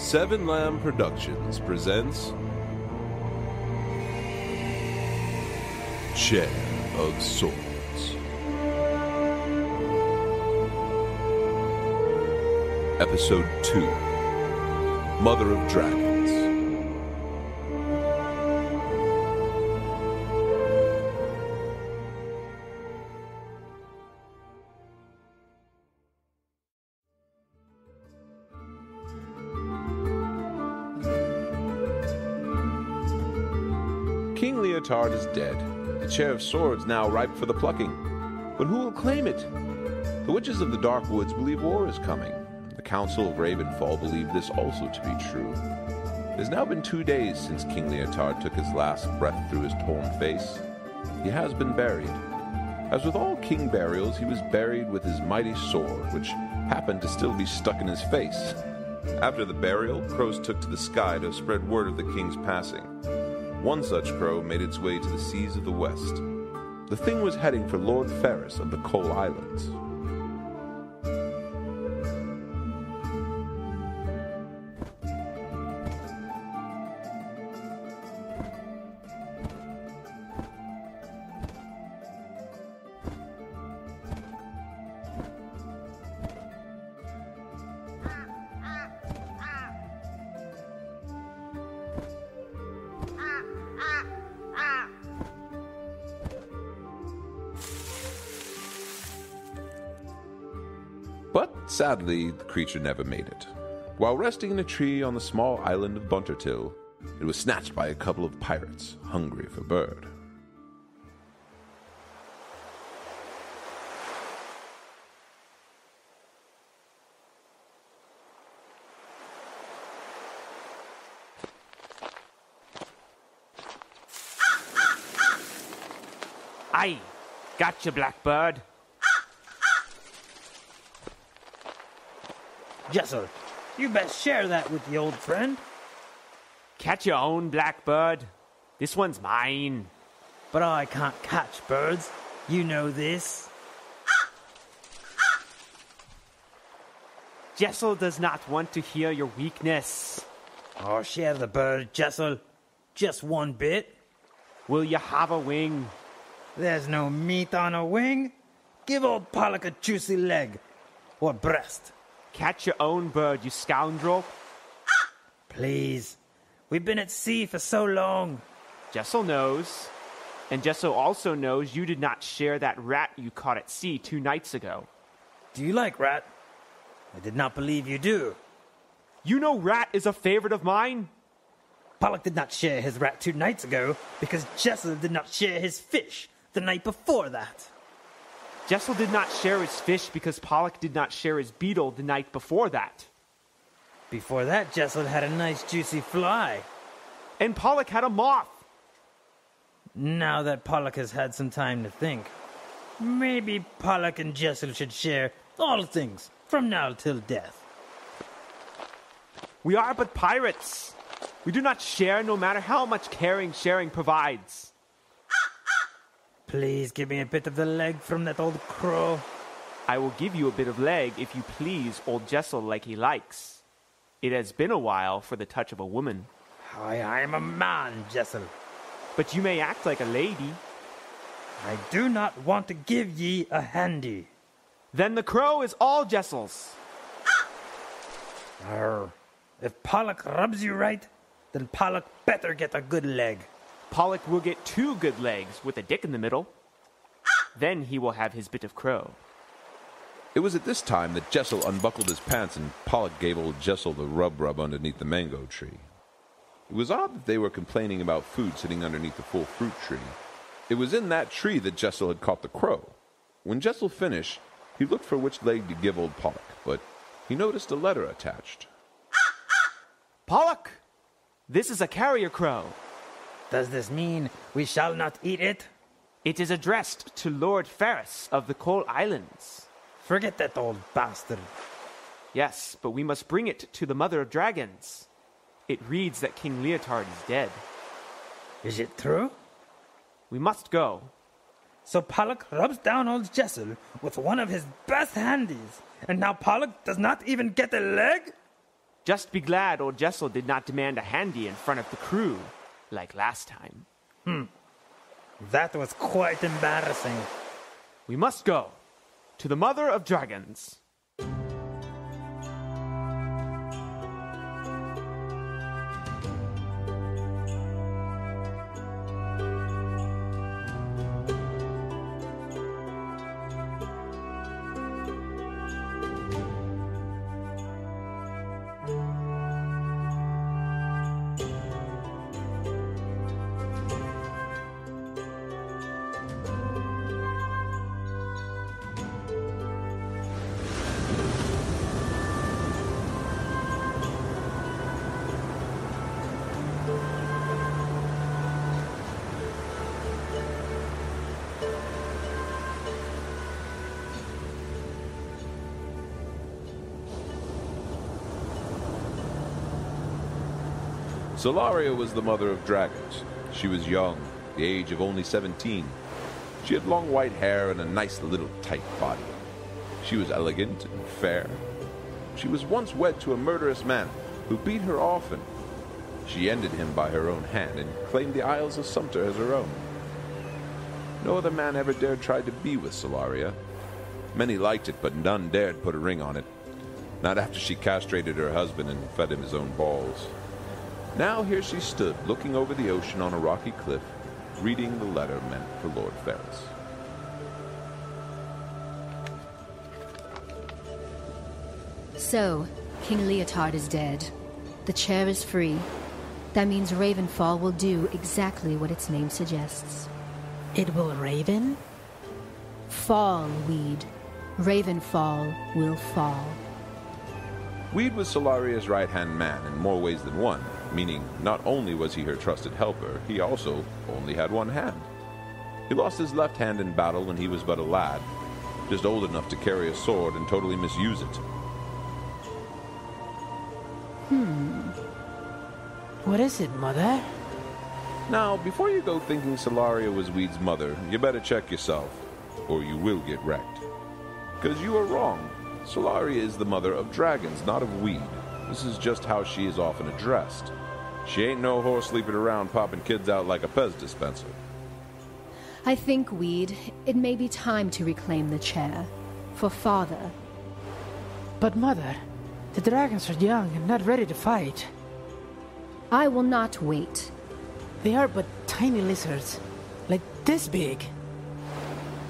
Seven Lamb Productions presents Chair of Swords. Episode 2, Mother of Dragons. King Leotard is dead, the Chair of Swords now ripe for the plucking. But who will claim it? The witches of the Dark Woods believe war is coming. The Council of Ravenfall believe this also to be true. It has now been 2 days since King Leotard took his last breath through his torn face. He has been buried. As with all king burials, he was buried with his mighty sword, which happened to still be stuck in his face. After the burial, crows took to the sky to spread word of the king's passing. One such crow made its way to the seas of the west. The thing was heading for Lord Ferris of the Coal Islands. But sadly, the creature never made it. While resting in a tree on the small island of Buntertill, it was snatched by a couple of pirates, hungry for bird. Aye, gotcha, Blackbird. Jessel, you best share that with the old friend. Catch your own, Blackbird. This one's mine. But I can't catch birds. You know this. Jessel does not want to hear your weakness. Oh, share the bird, Jessel. Just one bit. Will you have a wing? There's no meat on a wing. Give old Pollock a juicy leg. Or breast. Catch your own bird, you scoundrel. Please. We've been at sea for so long. Jessel knows. And Jessel also knows you did not share that rat you caught at sea 2 nights ago. Do you like rat? I did not believe you do. You know rat is a favorite of mine? Pollock did not share his rat 2 nights ago because Jessel did not share his fish the night before that. Jessel did not share his fish because Pollock did not share his beetle the night before that. Before that, Jessel had a nice juicy fly. And Pollock had a moth. Now that Pollock has had some time to think, maybe Pollock and Jessel should share all things from now till death. We are but pirates. We do not share no matter how much caring sharing provides. Please give me a bit of the leg from that old crow. I will give you a bit of leg if you please old Jessel like he likes. It has been a while for the touch of a woman. I am a man, Jessel. But you may act like a lady. I do not want to give ye a handy. Then the crow is all Jessel's. Arr. If Pollock rubs you right, then Pollock better get a good leg. Pollock will get 2 good legs with a dick in the middle. Then he will have his bit of crow. It was at this time that Jessel unbuckled his pants and Pollock gave old Jessel the rub underneath the mango tree. It was odd that they were complaining about food sitting underneath the full fruit tree. It was in that tree that Jessel had caught the crow. When Jessel finished, he looked for which leg to give old Pollock, but he noticed a letter attached. Pollock! This is a carrier crow. Does this mean we shall not eat it? It is addressed to Lord Ferris of the Coal Islands. Forget that old bastard. Yes, but we must bring it to the Mother of Dragons. It reads that King Leotard is dead. Is it true? We must go. So Pollock rubs down old Jessel with one of his best handies, and now Pollock does not even get a leg? Just be glad old Jessel did not demand a handy in front of the crew, like last time. That was quite embarrassing. We must go to the Mother of Dragons. Solaria was the mother of dragons. She was young, the age of only 17. She had long white hair and a nice little tight body. She was elegant and fair. She was once wed to a murderous man who beat her often. She ended him by her own hand and claimed the Isles of Sumter as her own. No other man ever dared try to be with Solaria. Many liked it, but none dared put a ring on it. Not after she castrated her husband and fed him his own balls. Now here she stood, looking over the ocean on a rocky cliff, reading the letter meant for Lord Ferris. So, King Leotard is dead. The chair is free. That means Ravenfall will do exactly what its name suggests. It will raven? Fall, Weed. Ravenfall will fall. Weed was Solaria's right-hand man in more ways than one, meaning not only was he her trusted helper, he also only had one hand. He lost his left hand in battle when he was but a lad, just old enough to carry a sword and totally misuse it. What is it, Mother? Now, before you go thinking Solaria was Weed's mother, you better check yourself, or you will get wrecked. Because you are wrong. Solaria is the mother of dragons, not of Weed. This is just how she is often addressed. She ain't no horse sleeping around popping kids out like a Pez dispenser. I think, Weed, it may be time to reclaim the chair. For Father. But Mother, the dragons are young and not ready to fight. I will not wait. They are but tiny lizards, like this big.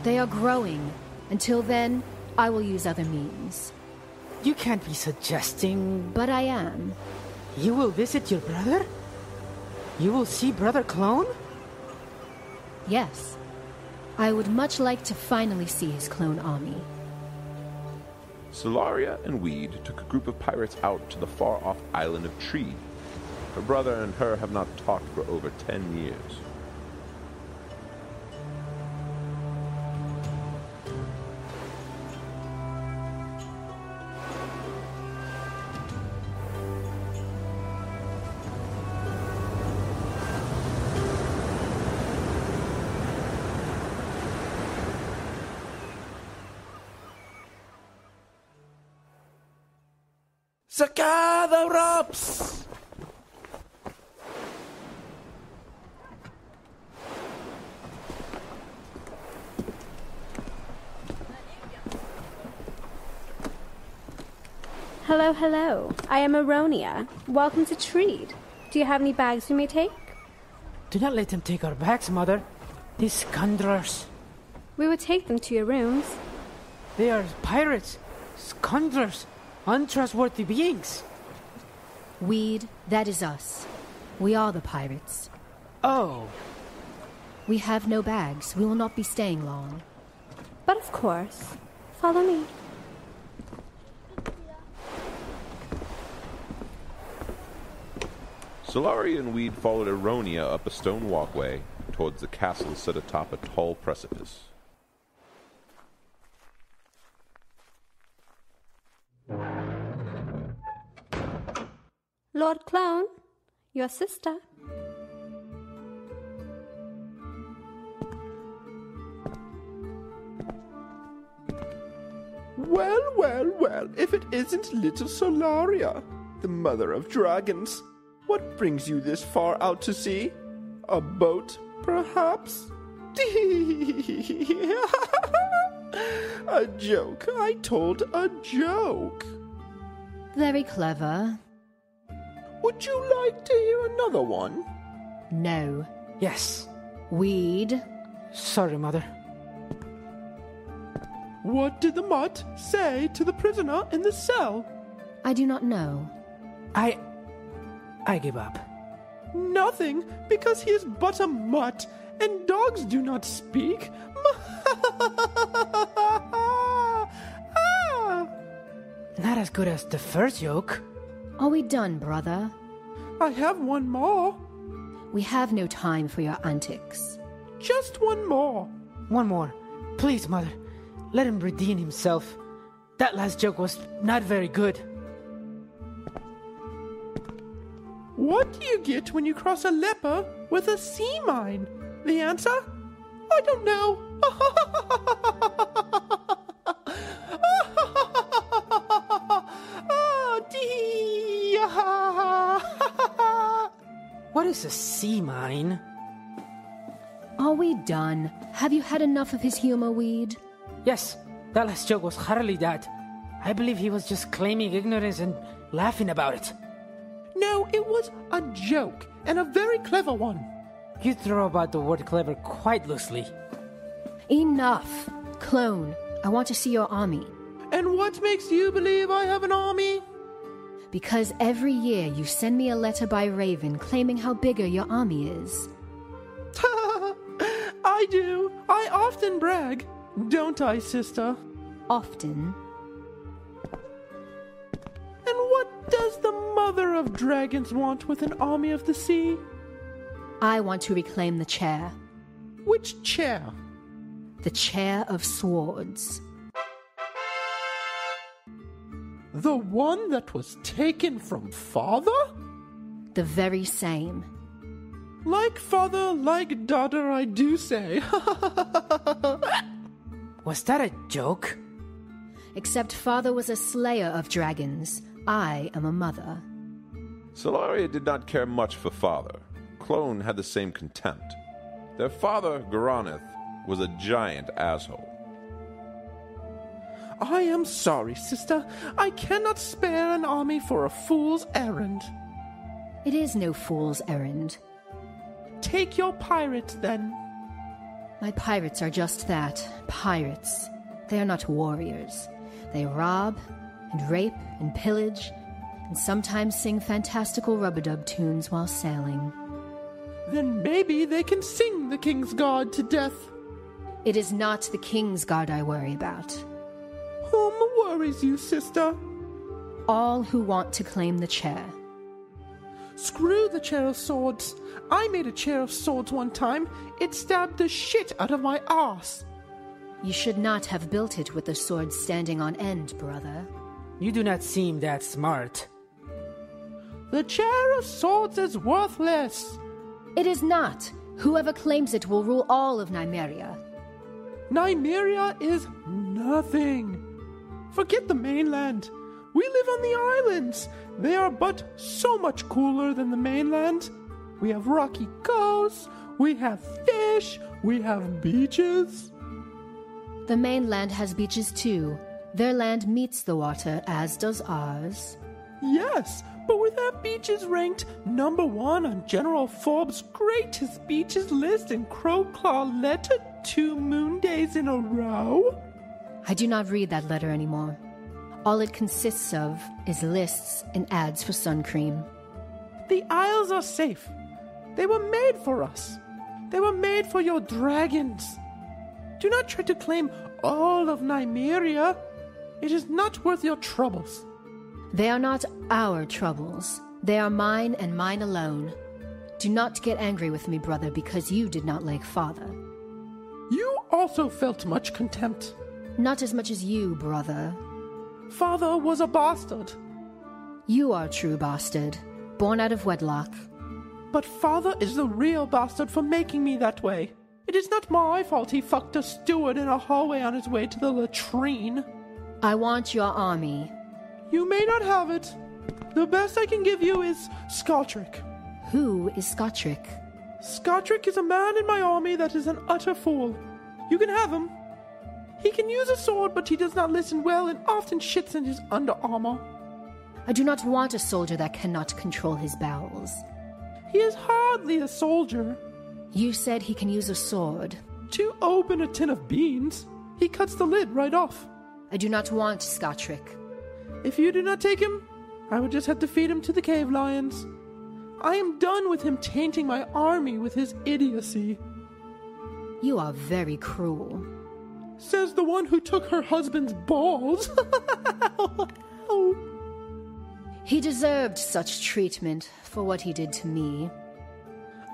They are growing. Until then, I will use other means. You can't be suggesting... But I am. You will visit your brother? You will see Brother Clone? Yes. I would much like to finally see his clone army. Solaria and Weed took a group of pirates out to the far-off island of Tree. Her brother and her have not talked for over 10 years. Saka the ropes! Hello, hello. I am Aronia. Welcome to Treed. Do you have any bags we may take? Do not let them take our bags, Mother. These scoundrels. We would take them to your rooms. They are pirates, scoundrels, untrustworthy beings. Weed, that is us. We are the pirates. Oh. We have no bags. We will not be staying long. But of course. Follow me. Solaria and Weed followed Aronia up a stone walkway towards the castle set atop a tall precipice. Lord Clone, your sister. Well, well, well, if it isn't little Solaria. The mother of dragons. What brings you this far out to sea? A boat, perhaps? A joke. I told a joke. Very clever. Would you like to hear another one? No. Yes. Weed. Sorry, Mother. What did the mutt say to the prisoner in the cell? I do not know. I give up. Nothing, because he is but a mutt, and dogs do not speak. Not as good as the first joke. Are we done, brother? I have one more. We have no time for your antics. Just one more. One more. Please, Mother. Let him redeem himself. That last joke was not very good. What do you get when you cross a leper with a sea mine? The answer? I don't know. What is a sea mine? Are we done? Have you had enough of his humor, Weed? Yes, that last joke was hardly that. I believe he was just claiming ignorance and laughing about it. No, it was a joke, and a very clever one. You throw about the word clever quite loosely. Enough! Clone, I want to see your army. And what makes you believe I have an army? Because every year you send me a letter by Raven claiming how bigger your army is. I do. I often brag. Don't I, sister? Often. And what does the mother of dragons want with an army of the sea? I want to reclaim the chair. Which chair? The chair of swords. The one that was taken from father? The very same. Like father, like daughter, I do say. Was that a joke? Except father was a slayer of dragons. I am a mother. Solaria did not care much for father. Clone had the same contempt. Their father, Garaneth, was a giant asshole. I am sorry, sister. I cannot spare an army for a fool's errand. It is no fool's errand. Take your pirates, then. My pirates are just that, pirates. They are not warriors. They rob, and rape, and pillage, and sometimes sing fantastical rub-a-dub tunes while sailing. Then maybe they can sing the King's Guard to death. It is not the King's Guard I worry about. Whom worries you, sister? All who want to claim the chair. Screw the chair of swords. I made a chair of swords one time. It stabbed the shit out of my ass. You should not have built it with the sword standing on end, brother. You do not seem that smart. The chair of swords is worthless. It is not. Whoever claims it will rule all of Nymeria. Nymeria is nothing. Forget the mainland. We live on the islands. They are but so much cooler than the mainland. We have rocky coasts, we have fish, we have beaches. The mainland has beaches too. Their land meets the water, as does ours. Yes, but with our beaches ranked number 1 on General Forbes' greatest beaches list in Crowclaw letter 2 moon days in a row? I do not read that letter anymore. All it consists of is lists and ads for sun cream. The Isles are safe. They were made for us. They were made for your dragons. Do not try to claim all of Nymeria. It is not worth your troubles. They are not our troubles. They are mine and mine alone. Do not get angry with me, brother, because you did not like father. You also felt much contempt. Not as much as you, brother. Father was a bastard. You are a true bastard, born out of wedlock. But father is the real bastard for making me that way. It is not my fault he fucked a steward in a hallway on his way to the latrine. I want your army. You may not have it. The best I can give you is Skotrick. Who is Skotrick? Skotrick is a man in my army that is an utter fool. You can have him. He can use a sword, but he does not listen well and often shits in his under armor. I do not want a soldier that cannot control his bowels. He is hardly a soldier. You said he can use a sword. To open a tin of beans, he cuts the lid right off. I do not want Skotrick. If you do not take him, I would just have to feed him to the cave lions. I am done with him tainting my army with his idiocy. You are very cruel. Says the one who took her husband's balls. He deserved such treatment for what he did to me.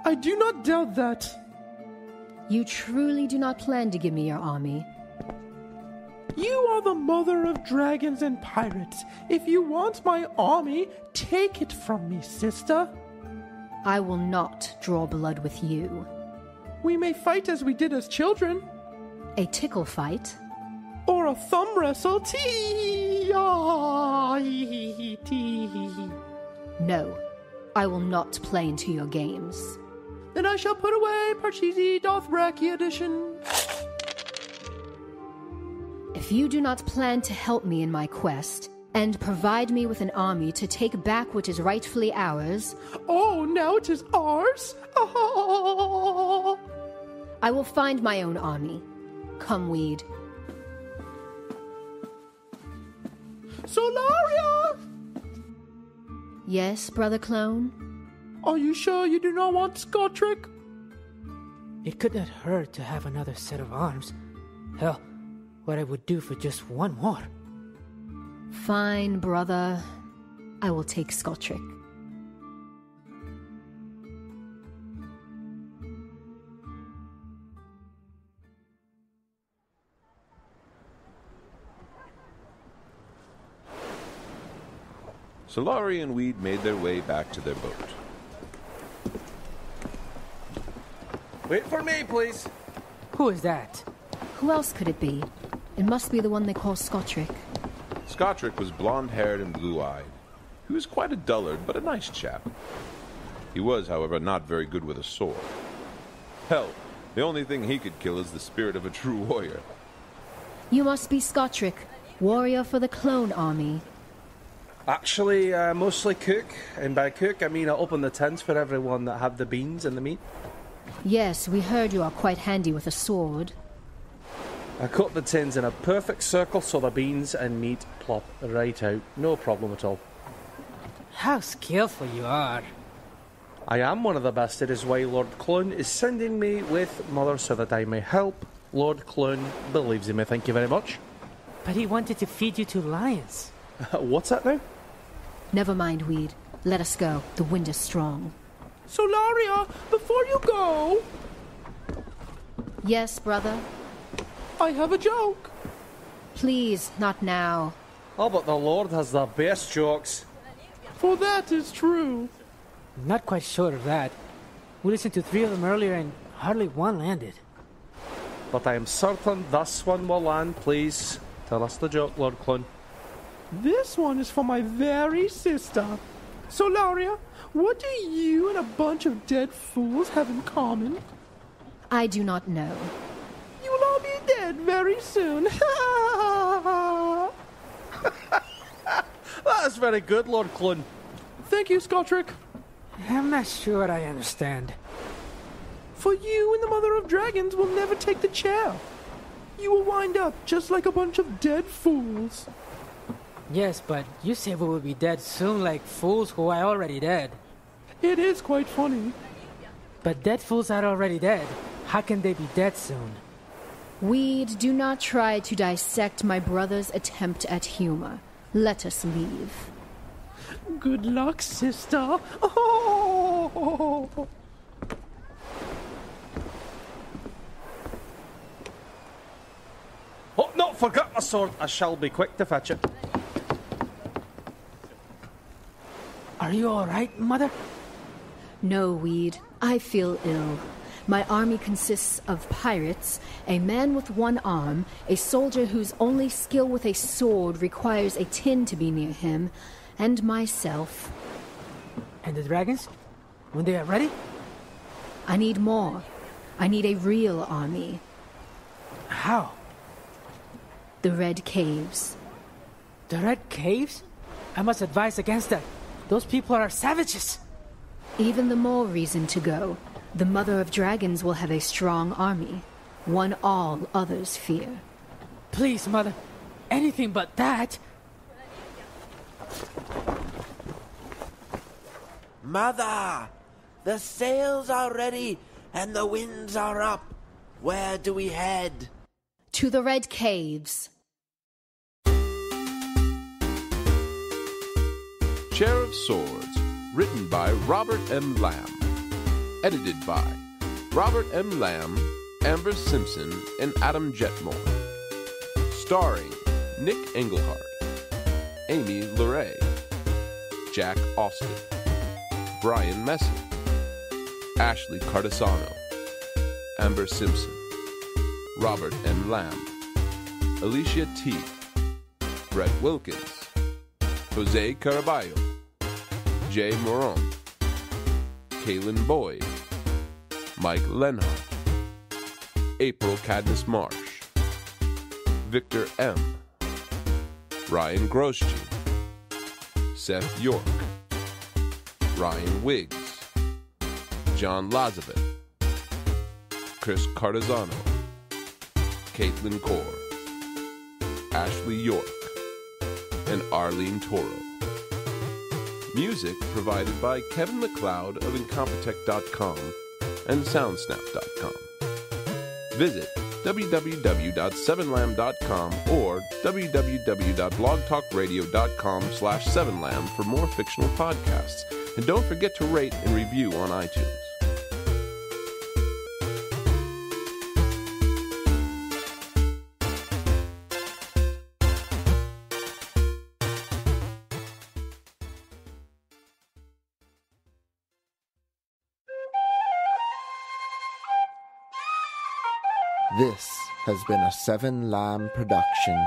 I do not doubt that. You truly do not plan to give me your army. You are the mother of dragons and pirates. If you want my army, take it from me, sister. I will not draw blood with you. We may fight as we did as children. A tickle fight? Or a thumb wrestle. No, I will not play into your games. Then I shall put away Parcheesi Dothraki edition. If you do not plan to help me in my quest, and provide me with an army to take back what is rightfully ours... Oh, now it is ours? Oh. I will find my own army. Come, Weed. Solaria! Yes, Brother Clone? Are you sure you do not want Skotrick? It could not hurt to have another set of arms. Hell, what I would do for just one more. Fine, brother. I will take Skotrick. Solaria and Weed made their way back to their boat. Wait for me, please. Who is that? Who else could it be? It must be the one they call Skotrick. Skotrick was blonde-haired and blue-eyed. He was quite a dullard, but a nice chap. He was, however, not very good with a sword. Hell, the only thing he could kill is the spirit of a true warrior. You must be Skotrick, warrior for the clone army. Actually, mostly cook, and by cook I mean I open the tins for everyone that have the beans and the meat. Yes, we heard you are quite handy with a sword. I cut the tins in a perfect circle so the beans and meat plop right out. No problem at all. How skillful you are. I am one of the best. It is why Lord Clun is sending me with Mother so that I may help. Lord Clun believes in me, thank you very much. But he wanted to feed you to lions. What's that now? Never mind, Weed. Let us go. The wind is strong. Solaria, before you go... Yes, brother? I have a joke. Please, not now. Oh, but the Lord has the best jokes. For that is true. Not quite sure of that. We listened to 3 of them earlier and hardly one landed. But I am certain this one will land. Please tell us the joke, Lord Clun. This one is for my very sister. Solaria, what do you and a bunch of dead fools have in common? I do not know. You will all be dead very soon. That is very good, Lord Clun. Thank you, Skotrick. I'm not sure I understand. For you and the Mother of Dragons will never take the chair. You will wind up just like a bunch of dead fools. Yes, but you say we will be dead soon like fools who are already dead. It is quite funny. But dead fools are already dead. How can they be dead soon? Weed, do not try to dissect my brother's attempt at humor. Let us leave. Good luck, sister. Oh. Oh, no, forget my sword. I shall be quick to fetch it. Are you alright, Mother? No, Weed. I feel ill. My army consists of pirates, a man with one arm, a soldier whose only skill with a sword requires a tin to be near him, And myself. And the dragons? When they are ready? I need more. I need a real army. How? The Red Caves. The Red Caves? I must advise against that. Those people are savages. Even the more reason to go. The Mother of Dragons will have a strong army. One all others fear. Please, Mother. Anything but that. Mother! The sails are ready and the winds are up. Where do we head? To the Red Caves. Chair of Swords, written by Robert M. Lamb. Edited by Robert M. Lamb, Amber Simpson, and Adam Jetmore. Starring Nick Engelhardt, Amy LeRae, Jack Austin, Brian Messer, Ashley Cardesano, Amber Simpson, Robert M. Lamb, Alicia T., Brett Wilkins, Jose Caraballo, Jay Moron, Kaylin Boyd, Mike Lenhart, April Cadmus Marsh, Victor M., Ryan Grosjean, Seth York, Ryan Wiggs, John Lazabeth, Chris Cardizano, Caitlin Core, Ashley York, and Arlene Toro. Music provided by Kevin MacLeod of Incompetech.com and Soundsnap.com. Visit www.7lamb.com or www.blogtalkradio.com/7lamb for more fictional podcasts. And don't forget to rate and review on iTunes. This has been a 7 Lamb production.